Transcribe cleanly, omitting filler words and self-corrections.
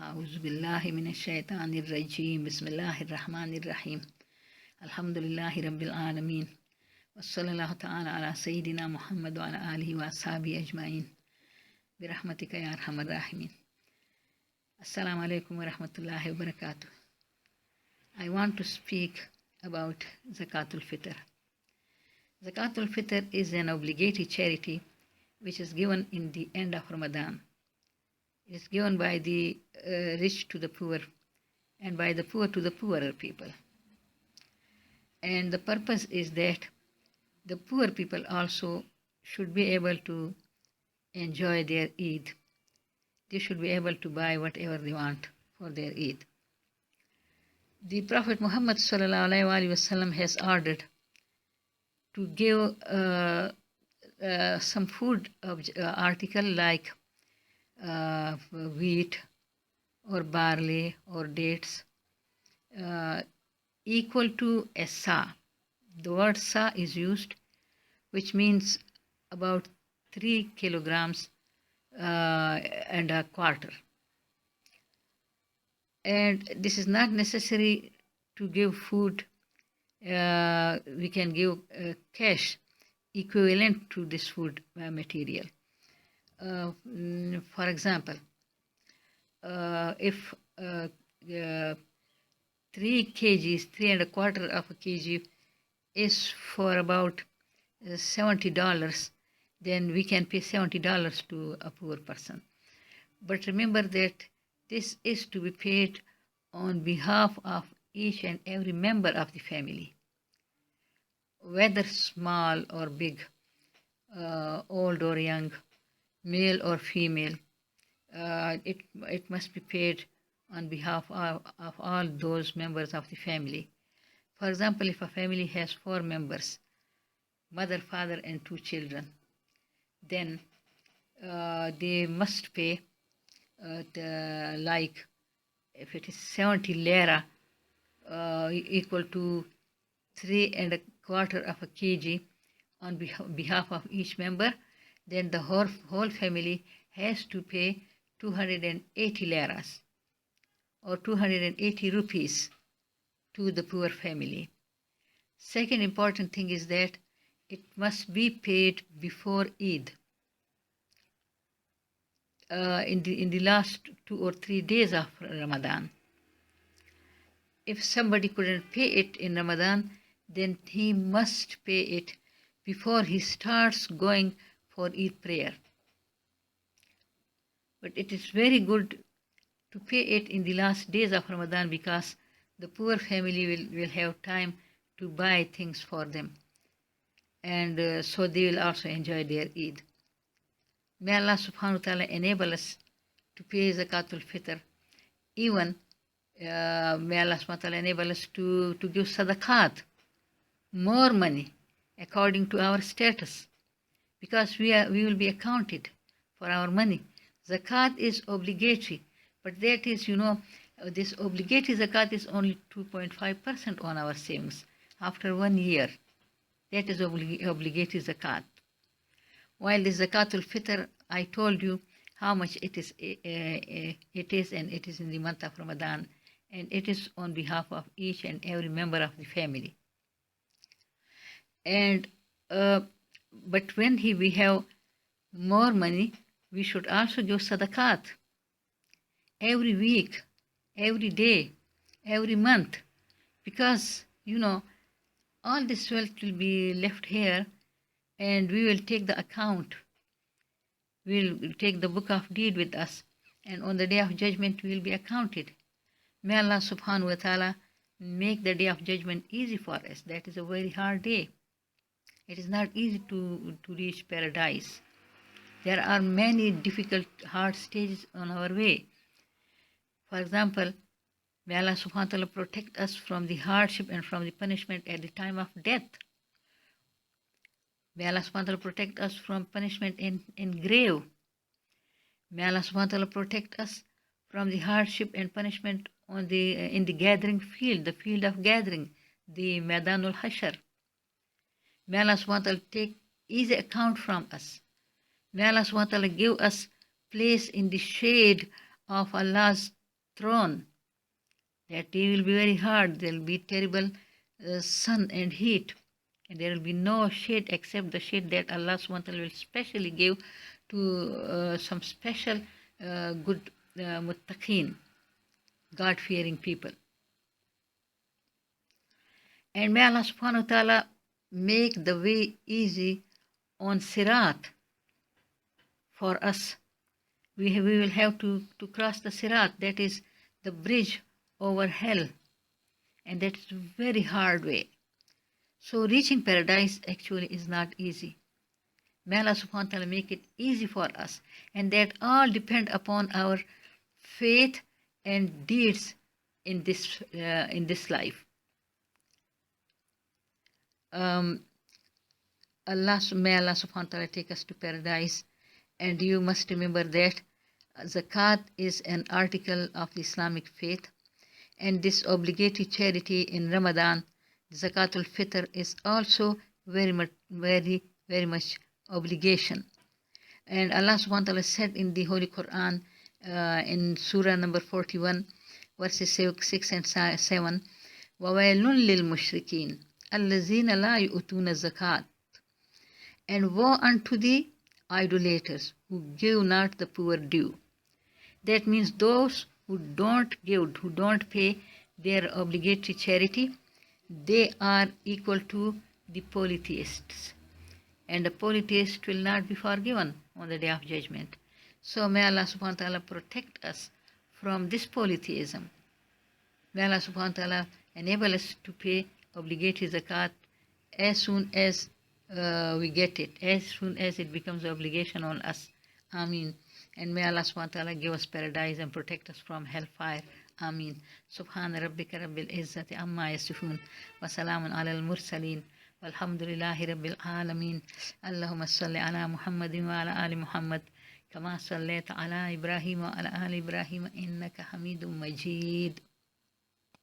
أعوذ بالله من الشيطان الرجيم بسم الله الرحمن الرحيم الحمد لله رب العالمين وصلى الله تعالى على سيدنا محمد وعلى آله وأصحابه أجمعين برحمتك يا أرحم الراحمين. Assalamu alaikum wa rahmatullahi wa barakatuh. I want to speak about Zakatul Fitr. Zakatul Fitr is an obligatory charity which is given in the end of Ramadan. It is given by the rich to the poor and by the poor to the poorer people. And the purpose is that the poor people also should be able to enjoy their Eid. They should be able to buy whatever they want for their Eid. The Prophet Muhammad ﷺ has ordered to give some food article like wheat or barley or dates equal to a sa. The word sa is used, which means about 3 kilograms and a quarter. And this is not necessary to give food. We can give cash equivalent to this food material. For example, if 3 kgs, 3¼ of a kg is for about $70, then we can pay $70 to a poor person. But remember that this is to be paid on behalf of each and every member of the family, whether small or big, old or young, male or female. It must be paid on behalf of all those members of the family. For example, if a family has 4 members, mother, father, and 2 children, then they must pay like if it is 70 lira equal to 3¼ of a kg on behalf of each member, then the whole family has to pay 280 liras or 280 rupees to the poor family. Second important thing is that it must be paid before Eid. In the last 2 or 3 days of Ramadan. If somebody couldn't pay it in Ramadan, then he must pay it before he starts going for Eid prayer. But it is very good to pay it in the last days of Ramadan because the poor family will have time to buy things for them. And so they will also enjoy their Eid. May Allah subhanahu wa ta'ala enable us to pay Zakatul Fitr. Even may Allah subhanahu wa ta'ala enable us to give sadaqat, more money according to our status, because we will be accounted for our money. Zakat is obligatory, but that is, this obligatory zakat is only 2.5% on our savings after 1 year. That is obligatory zakat. While the Zakatul Fitr, I told you how much it is, and it is in the month of Ramadan, and it is on behalf of each and every member of the family. And but when we have more money, we should also give sadaqat every week, every day, every month, because all this wealth will be left here. And we will take the account. We will take the book of deed with us. And on the day of judgment, we will be accounted. May Allah subhanahu wa ta'ala make the day of judgment easy for us. That is a very hard day. It is not easy to reach paradise. There are many difficult, hard stages on our way. For example, may Allah subhanahu wa ta'ala protect us from the hardship and from the punishment at the time of death. May Allah subhanahu wa ta'ala protect us from punishment in grave. May Allah subhanahu wa ta'ala protect us from the hardship and punishment in the gathering field, the field of gathering, the Maidanul Hashar. May Allah subhanahu wa ta'ala take easy account from us. May Allah subhanahu wa ta'ala give us place in the shade of Allah's thrown. That day will be very hard. There will be terrible sun and heat, and there will be no shade except the shade that Allah subhanahu wa ta'ala will specially give to some special good muttaqeen, God-fearing people. And may Allah subhanahu wa ta'ala make the way easy on Sirat for us. We will have to cross the Sirat, that is the bridge over hell, and that is a very hard way. So reaching paradise actually is not easy. May Allah subhanahu wa ta'ala make it easy for us, and that all depend upon our faith and deeds in this life. May Allah subhanahu wa ta'ala take us to paradise. And you must remember that Zakat is an article of the Islamic faith, and this obligatory charity in Ramadan, Zakatul Fitr, is also very much obligation. And Allah subhanahu wa ta'ala said in the Holy Quran, in Surah number 41, verses 6 and 7, وَوَيْلٌ لِلْمُشْرِكِينَ الَّذِينَ لَا يُؤْتُونَ الزَّكَاةَ. And woe unto the idolaters who give not the poor due. That means those who don't give, who don't pay their obligatory charity, they are equal to the polytheists. And the polytheist will not be forgiven on the day of judgment. So may Allah subhanahu wa ta'ala protect us from this polytheism. May Allah subhanahu wa ta'ala enable us to pay obligatory zakat as soon as we get it, as soon as it becomes an obligation on us. Ameen. And may Allah subhanahu wa ta'ala give us paradise and protect us from hellfire. Ameen. Subhana rabbika rabbil izzati amma yasifun. Wa salamun ala al-mursaleen. Walhamdulillahi rabbil alameen. Allahumma salli ala Muhammadin wa ala ali Muhammad. Kama sallaita ala Ibrahim wa ala ali Ibrahim innaka hamidun majid.